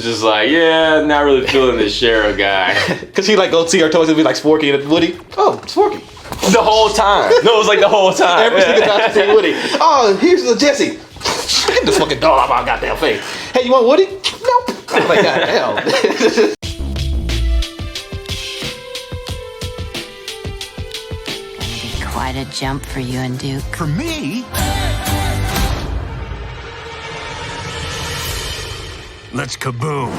was just like, yeah, not really feeling this Cheryl guy. Cause he like go see her toys and be like Forky and Woody. Oh, it's Forky. The whole time. No, it was like the whole time. Every single time she see Woody. Oh, here's the Jesse. Get the fucking dog out of my goddamn face. Hey, you want Woody? Nope. I'm like, goddamn. Quite a jump for you and Duke. For me? Let's kaboom.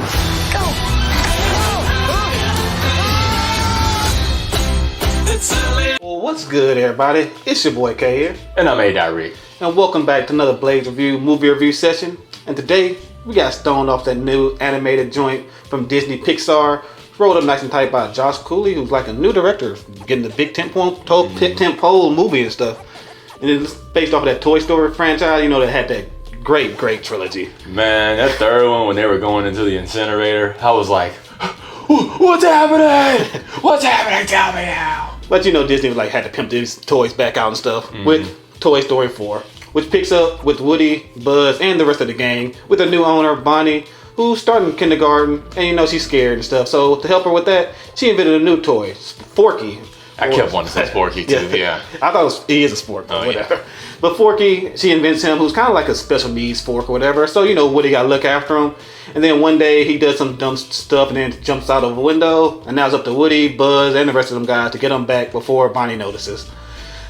Well, what's good, everybody? It's your boy K here. And I'm A. And welcome back to another Blaze Review movie review session. And today, we got stoned off that new animated joint from Disney Pixar. Rolled up nice and tight by Josh Cooley, who's like a new director, getting the big tentpole movie and stuff. And it's based off of that Toy Story franchise, you know, that had that great trilogy. Man, that third one, when they were going into the incinerator, I was like, what's happening? What's happening? Tell me now. But you know, Disney was like had to pimp these toys back out and stuff with Toy Story 4, which picks up with Woody, Buzz, and the rest of the gang with a new owner, Bonnie, who's starting kindergarten, and you know she's scared and stuff. So to help her with that, she invented a new toy, Forky. I kept wanting to say Forky too. Yeah. I thought he is a sport, but whatever. Yeah. But Forky, she invents him, who's kind of like a special needs fork or whatever. So you know Woody got to look after him. And then one day he does some dumb stuff and then jumps out of a window. And now it's up to Woody, Buzz, and the rest of them guys to get him back before Bonnie notices.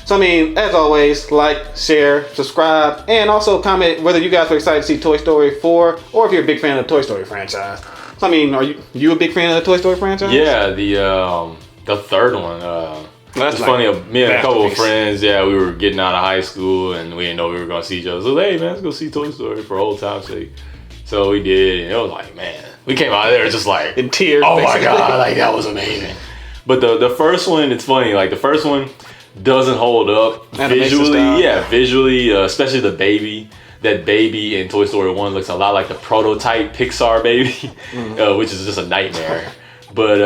So I mean, as always, like, share, subscribe, and also comment whether you guys are excited to see Toy Story 4 or if you're a big fan of the Toy Story franchise. So I mean, are you a big fan of the Toy Story franchise? Yeah, the third one. It's like funny, me and a couple of friends, we were getting out of high school and we didn't know we were going to see each other. So, hey man, let's go see Toy Story for old time's sake. So we did, and it was like, man, we came out of there just like in tears. Oh basically. my god, like that was amazing. But the first one, it's funny, like the first one doesn't hold up visually. Yeah, visually, especially the baby. That baby in Toy Story 1 looks a lot like the prototype Pixar baby, which is just a nightmare. But,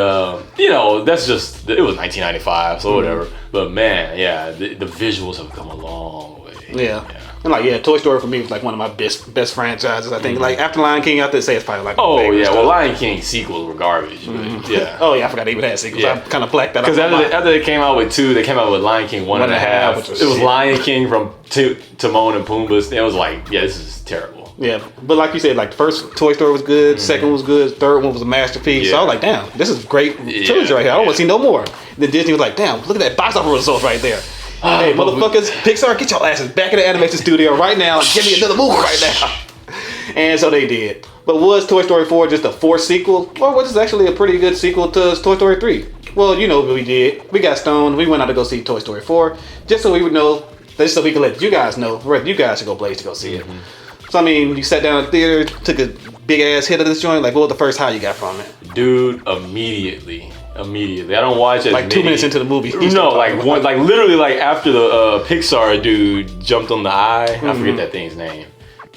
you know, that's just, it was 1995, so whatever. But man, yeah, the visuals have come a long way. Yeah. And like, Toy Story for me was like one of my best franchises, I think. Like after Lion King, I have to say it's probably like my favorite stuff. Well, Lion King sequels were garbage. But, yeah. Oh yeah, I forgot they even had sequels. I kind of blacked that out. Because after they came out with 2, they came out with Lion King 1.5. It was Lion King from Timon and Pumbaa. It was like, this is terrible. Yeah, but like you said, like the first Toy Story was good, second one was good, third one was a masterpiece. So I was like, damn, this is great trilogy right here. I don't want to see no more. Then Disney was like, damn, look at that box office results right there. Hey, motherfuckers, Pixar, get your asses back in the animation studio right now and give me another movie right now. And so they did. But was Toy Story 4 just a forced sequel? Or was this actually a pretty good sequel to Toy Story 3? Well, you know what we did. We got stoned. We went out to go see Toy Story 4 just so we would know, just so we could let you guys know whether you guys should go Blaze to go see it. So, I mean, you sat down in the theater, took a big-ass hit of this joint. Like, what was the first high you got from it? Dude, immediately. I don't watch it. Like 2 minutes into the movie. No, like literally like after the Pixar dude jumped on the eye. I forget that thing's name.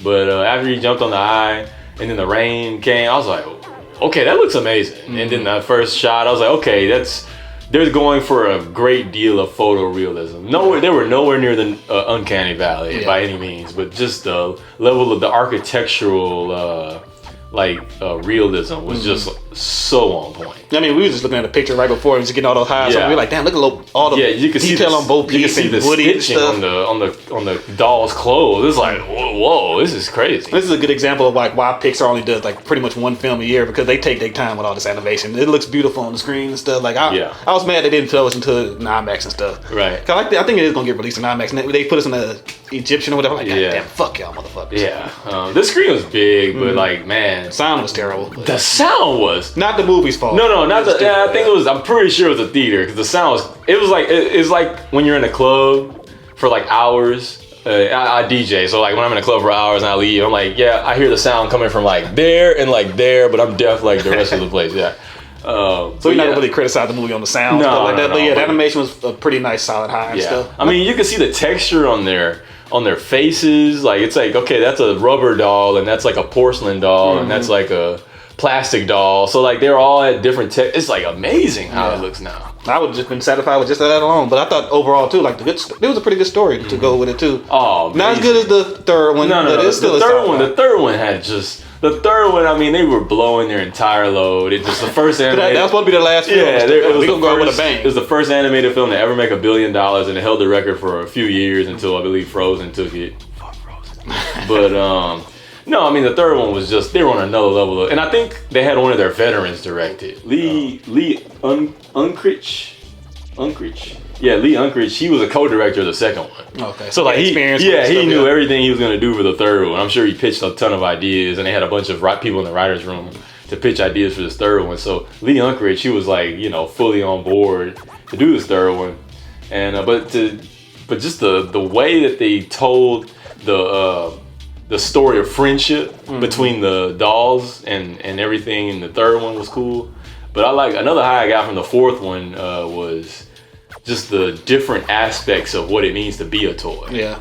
But after he jumped on the eye and then the rain came, I was like, okay, that looks amazing. And then the first shot, I was like, okay, they're going for a great deal of photorealism. They were nowhere near the uncanny valley by any means, but just the level of the architectural realism was just so on point. I mean, we were just looking at a picture right before and just getting all those highs. So we were like, damn, look at all the you can detail on Bo Peep and see the Woody stitching on the doll's clothes. It's like, whoa, this is crazy. This is a good example of like why Pixar only does like pretty much one film a year, because they take their time with all this animation. It looks beautiful on the screen and stuff. Like I was mad they didn't throw us into IMAX and stuff. Right. Cause I think it is gonna get released in IMAX, and they put us in the Egyptian or whatever. Like, damn, fuck y'all motherfuckers. Yeah. The screen was big, but like, man, the sound was terrible. The sound was not the movie's fault. No, not the. Yeah, I think it was. I'm pretty sure it was a theater because the sound was. It was like it's like when you're in a club for like hours. I DJ, so like when I'm in a club for hours and I leave, I'm like, I hear the sound coming from like there and like there, but I'm deaf like the rest of the place. Yeah. So you're not really criticize the movie on the sound, stuff like that. But the animation was a pretty nice, solid high and stuff. I mean, you can see the texture on their faces. Like it's like, okay, that's a rubber doll and that's like a porcelain doll and that's like a plastic doll. So like they're all at different it's like amazing how it looks now. I would have just been satisfied with just that alone. But I thought overall too, like it was a pretty good story to go with it too. Oh, not as good as the third one. No, but it's still the third one had just The third one, I mean, they were blowing their entire load. It just the first animated. That was supposed to be the last film. Yeah, it was gonna go with a bang. It was the first animated film to ever make $1 billion, and it held the record for a few years until I believe Frozen took it. Fuck Frozen. But no, I mean the third one was just they were on another level, and I think they had one of their veterans direct it. Lee Unkrich. Yeah, Lee Unkrich. He was a co-director of the second one. Okay. So like he knew everything he was gonna do for the third one. I'm sure he pitched a ton of ideas, and they had a bunch of people in the writers' room to pitch ideas for this third one. So Lee Unkrich, he was like fully on board to do this third one, and but just the way that they told the story of friendship between the dolls and everything in the third one was cool. But I like another high I got from the fourth one was just the different aspects of what it means to be a toy. Yeah.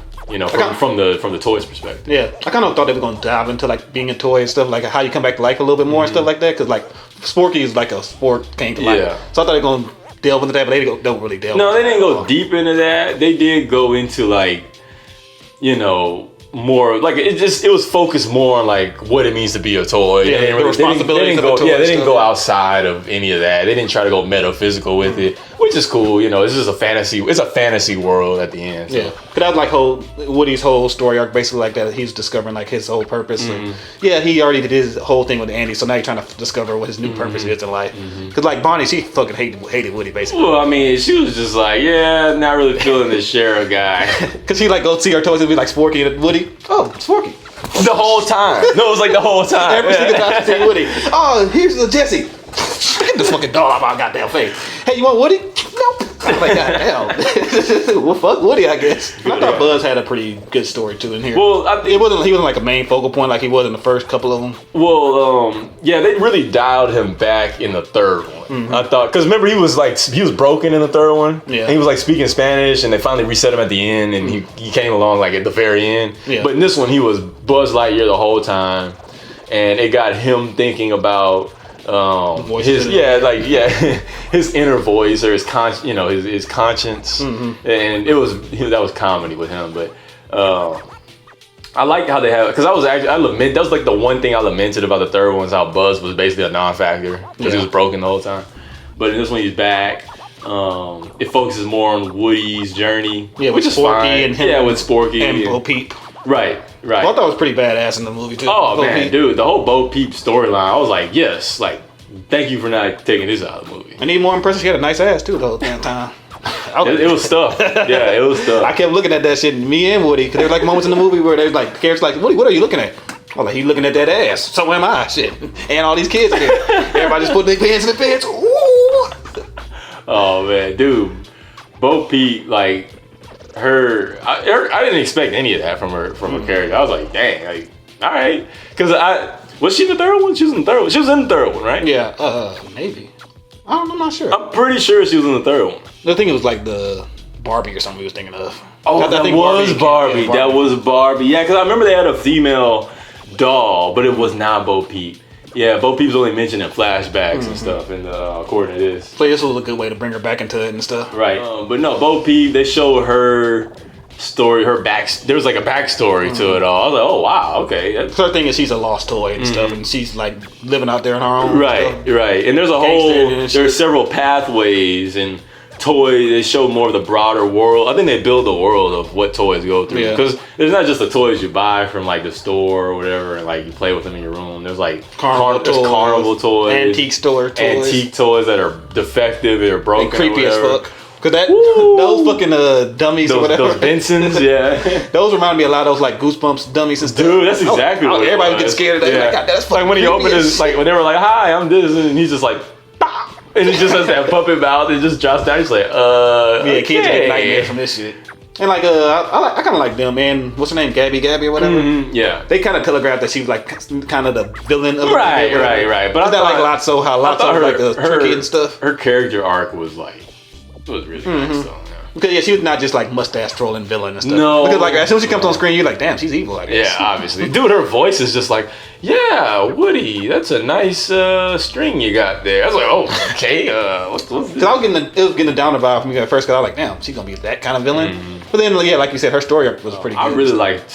From the toys perspective. Yeah, I kind of thought they were gonna dive into like being a toy and stuff, like how you come back to life a little bit more and stuff like that. Because like Forky is like a sport came to life. Yeah. So I thought they were gonna delve into that, but they don't really delve. No, into they didn't go deep into that. They did go into like, more like it was focused more on like what it means to be a toy. Yeah, the responsibilities of a toy. Yeah, they didn't go outside of any of that. They didn't try to go metaphysical with it, which is cool. It's just a fantasy. It's a fantasy world at the end. So. Yeah, but that was like Woody's whole story arc, basically like that. He's discovering like his whole purpose. And, yeah, he already did his whole thing with Andy, so now he's trying to discover what his new purpose is in life. Because like Bonnie, she fucking hated Woody basically. Well, I mean, she was just like, yeah, not really feeling this Sheriff guy. Because she like go see her toys and be like Forky and Woody. Oh, it's Forky. The whole time. No, it was like the whole time. Every single time she see Woody. Oh, here's the Jesse. Get this fucking dog out of my goddamn face. Hey, you want Woody? Nope. I'm like, goddamn. Well, fuck Woody, I guess. I thought Buzz had a pretty good story too in here. Well, he wasn't like a main focal point like he was in the first couple of them. Well, yeah, they really dialed him back in the third one. I thought, because remember he was broken in the third one. Yeah. And he was like speaking Spanish, and they finally reset him at the end, and he came along like at the very end. Yeah. But in this one, he was Buzz Lightyear the whole time, and it got him thinking about. His inner voice or his his conscience, and that was comedy with him. But I like how they have, because that was like the one thing I lamented about the third one was how Buzz was basically a non-factor because he was broken the whole time. But in this one he's back. It focuses more on Woody's journey, which is Forky fine. And him, yeah, with Forky and Bo Peep. Right. I thought that was pretty badass in the movie too. Oh Bo man, Peep. dude, the whole Bo Peep storyline, I was like, yes, like, thank you for not taking this out of the movie. And even more impressive, she had a nice ass too the whole damn time. It was stuff. Yeah, it was stuff. I kept looking at that shit, me and Woody, because there were like moments in the movie where there's like characters like, Woody, what are you looking at? I was like, he's looking at that ass. So am I, shit. And all these kids in there. Everybody just put their pants in the pants. Ooh. Oh man, dude, Bo Peep, like I didn't expect any of that from her character. I was like, dang, like, all right, because was she in the third one? She was in the third one. She was in the third one, right? Yeah, maybe. I'm not sure. I'm pretty sure she was in the third one. I think it was like the Barbie or something we was thinking of. Oh, that was Barbie. Yeah, that was Barbie. Yeah, because I remember they had a female doll, but it was not Bo Peep. Yeah, Bo Peep's only mentioned in flashbacks and stuff, and according to this. So this was a good way to bring her back into it and stuff. Right. But no, Bo Peep, they showed her story, there was like a backstory to it all. I was like, oh wow, okay. The third thing is she's a lost toy and stuff, and she's like living out there on her own. Right. And there's several pathways and toys. They show more of the broader world. I think they build the world of what toys go through, because there's not just the toys you buy from like the store or whatever, and like you play with them in your room. There's like carnival toys, antique store toys, antique toys that are defective or broken, and creepy or as fuck. Cause those fucking dummies or whatever. Those Bensons, yeah. Those remind me a lot of those like Goosebumps dummies and stuff. Dude, that's exactly what everybody was getting scared of that. Yeah. Like, God, that's fucking like when he opened his, like when they were like, hi, I'm this, and he's just like, bah! And he just has that puppet mouth and just drops down. He's like, yeah, kids get nightmares from this shit. And like, I kind of like them, man. What's her name? Gabby or whatever. Yeah. They kind of telegraphed that she was like kind of the villain of the right. But I thought like Lotso her like a turkey and stuff. Her character arc was like, it was really nice though. Because she was not just like mustache trolling villain and stuff. No. Because like as soon as she comes on screen, you're like, damn, she's evil, I guess. Yeah, obviously. Dude, her voice is just like, yeah, Woody, that's a nice string you got there. I was like, oh, okay. What's this? Because it was getting a downer vibe from me at first, because I was like, damn, she's gonna be that kind of villain. But then, yeah, like you said, her story arc was pretty good. I really liked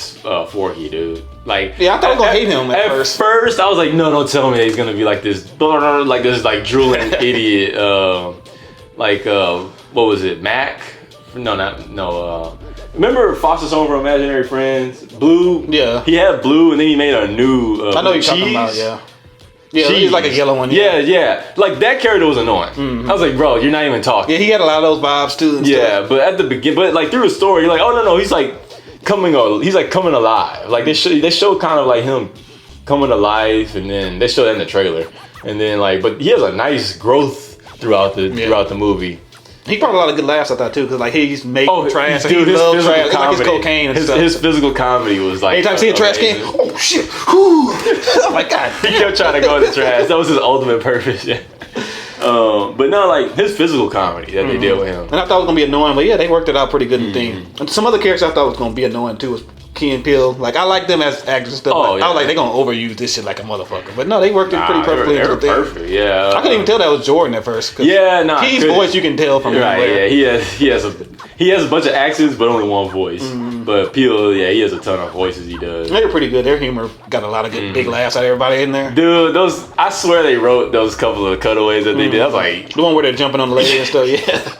Forky, dude. Like, yeah, I thought I was gonna hate him at first. First, I was like, no, don't tell me that he's gonna be like this, like drooling idiot. What was it, Mac? No. Remember Foster's Home for Imaginary Friends? Blue? Yeah. He had Blue, and then he made a new I know you're cheese. talking about, yeah. Yeah, he's like a yellow one. Yeah. Like, that character was annoying. Mm-hmm. I was like, bro, you're not even talking. Yeah, he had a lot of those vibes too. And stuff. But at the beginning, but like through the story, you're like, oh no, he's like coming alive. Like they show kind of like him coming to life, and then they show that in the trailer, and then but he has a nice growth throughout the movie. He brought a lot of good laughs, I thought, too, because he's made trash. Dude, he loves trash. Comedy, It's like his cocaine and stuff. His physical comedy was like. Anytime you see a trash can, oh shit! Oh my god! He kept trying to go in the trash. That was his ultimate purpose. Yeah. But no, his physical comedy that they did with him. And I thought it was gonna be annoying, but yeah, they worked it out pretty good in the thing. And some other characters I thought was gonna be annoying too was Key and Peele. Like, I like them as actors and stuff. I was like, they're gonna overuse this shit like a motherfucker. But no, they worked it pretty perfectly into the thing. Perfect, yeah. I couldn't even tell that was Jordan at first. Key's voice you can tell from right. Yeah, he has a bunch of accents, but only one voice. But Peele, he has a ton of voices he does. They're pretty good. Their humor got a lot of good big laughs out of everybody in there. Dude, I swear they wrote those couple of cutaways that they did. I was like, the one where they're jumping on the lady and stuff. Yeah.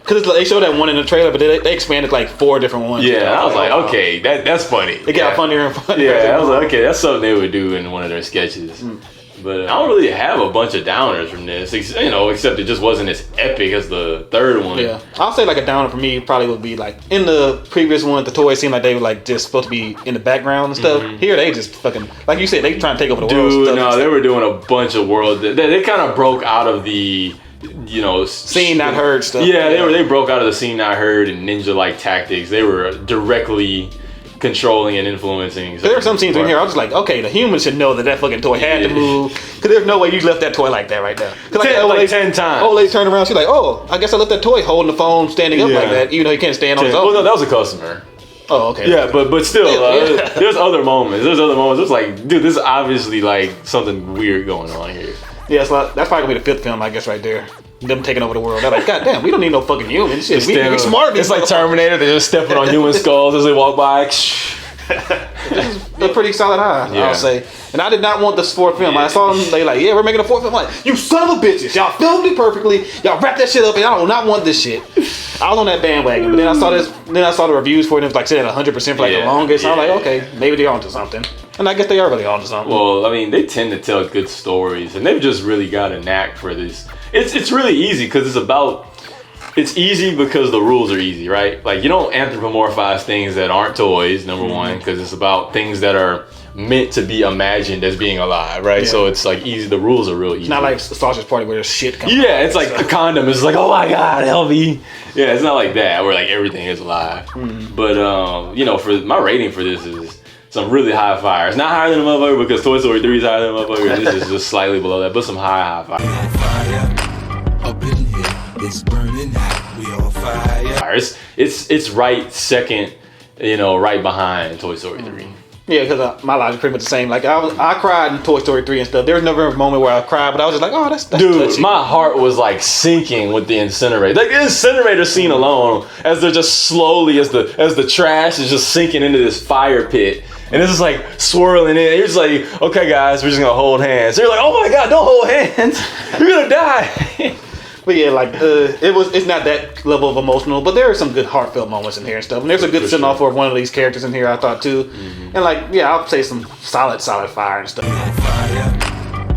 Because they showed that one in the trailer, but they expanded like 4 different ones. Yeah, I was like, okay, that's funny. It got funnier and funnier. Yeah, I was like, okay, that's something they would do in one of their sketches. But I don't really have a bunch of downers from this, except it just wasn't as epic as the third one. Yeah, I'll say like a downer for me probably would be like in the previous one, the toys seemed like they were like just supposed to be in the background and stuff. Here they just fucking, like you said, they trying to take over the world. Dude, no, they were doing a bunch of world. They kind of broke out of the. Seen not heard stuff. Yeah, they broke out of the seen not heard and ninja-like tactics. They were directly controlling and influencing. There are some scenes in here I was like, okay, the humans should know that fucking toy had to move, because there's no way you left that toy like that right now. 10 times. Old lady turned around, she's like, oh, I guess I left that toy holding the phone, standing up like that, even though he can't stand on his own. Well, no, that was a customer. Oh, okay. Yeah, but still, there's other moments. It's like, dude, this is obviously like something weird going on here. Yeah, so that's probably gonna be the 5th film, I guess, right there. Them taking over the world. They're like, God damn, we don't need no fucking humans. Shit, we smart. It's like Terminator. They're just stepping on human skulls as they walk by. This is a pretty solid high, I'll say. And I did not want this 4th film. I saw them, they like, yeah, we're making a 4th film. I'm like, you son of a bitches. Y'all filmed it perfectly. Y'all wrapped that shit up, and I do not want this shit. I was on that bandwagon. But then I saw the reviews for it, and it was like sitting at 100% for like the longest. So I'm like, okay, maybe they're onto something. And I guess they are really onto something. Well, I mean, they tend to tell good stories, and they've just really got a knack for this. It's really easy because it's easy because the rules are easy, right? Like, you don't anthropomorphize things that aren't toys, number one, because it's about things that are meant to be imagined as being alive, right? Yeah. So it's like easy. The rules are real easy. It's not like the Sausage Party where there's shit coming. Yeah, it's like a condom. It's like, oh my God, help me. Yeah, it's not like that where like everything is alive. But for my rating for this is some really high fire. It's not higher than a motherfucker because Toy Story 3 is higher than a motherfucker. This is just slightly below that, but some high fire. Up in here, it's burning hot. We on fire. It's right second, right behind Toy Story 3. Yeah, because my logic pretty much the same. Like I cried in Toy Story 3 and stuff. There was never a moment where I cried, but I was just like, oh, that's dude, touchy. My heart was like sinking with the incinerator. Like the incinerator scene alone, as they're just slowly as the trash is just sinking into this fire pit. And it's just like swirling in. You're just like, okay, guys, we're just gonna hold hands. So you're like, oh my God, don't hold hands. You're gonna die. But yeah, like it's not that level of emotional, but there are some good heartfelt moments in here and stuff. And there's a good send off for one of these characters in here, I thought too. And like, yeah, I'll say some solid fire and stuff. Fire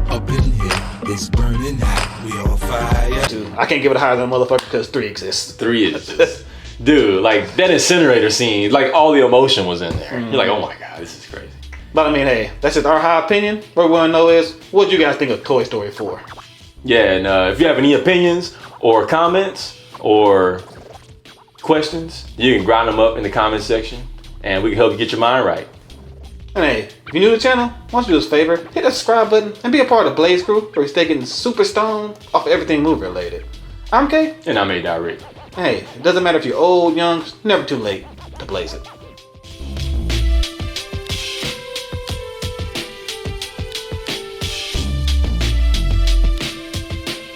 up in here, it's burning hot. We on fire. Dude, I can't give it higher than a motherfucker because 3 exists. 3 exists. Dude, like that incinerator scene, like all the emotion was in there. You're like, oh my God, this is crazy. But I mean, hey, that's just our high opinion. What we want to know is, what do you guys think of Toy Story 4? Yeah, and if you have any opinions or comments or questions, you can grind them up in the comment section and we can help you get your mind right. And hey, if you're new to the channel, why don't you do us a favor, hit that subscribe button and be a part of the Blaze crew where we stay getting super stoned off everything movie related. I'm Kay. And I'm A. Rick. Hey, it doesn't matter if you're old, young, it's never too late to blaze it.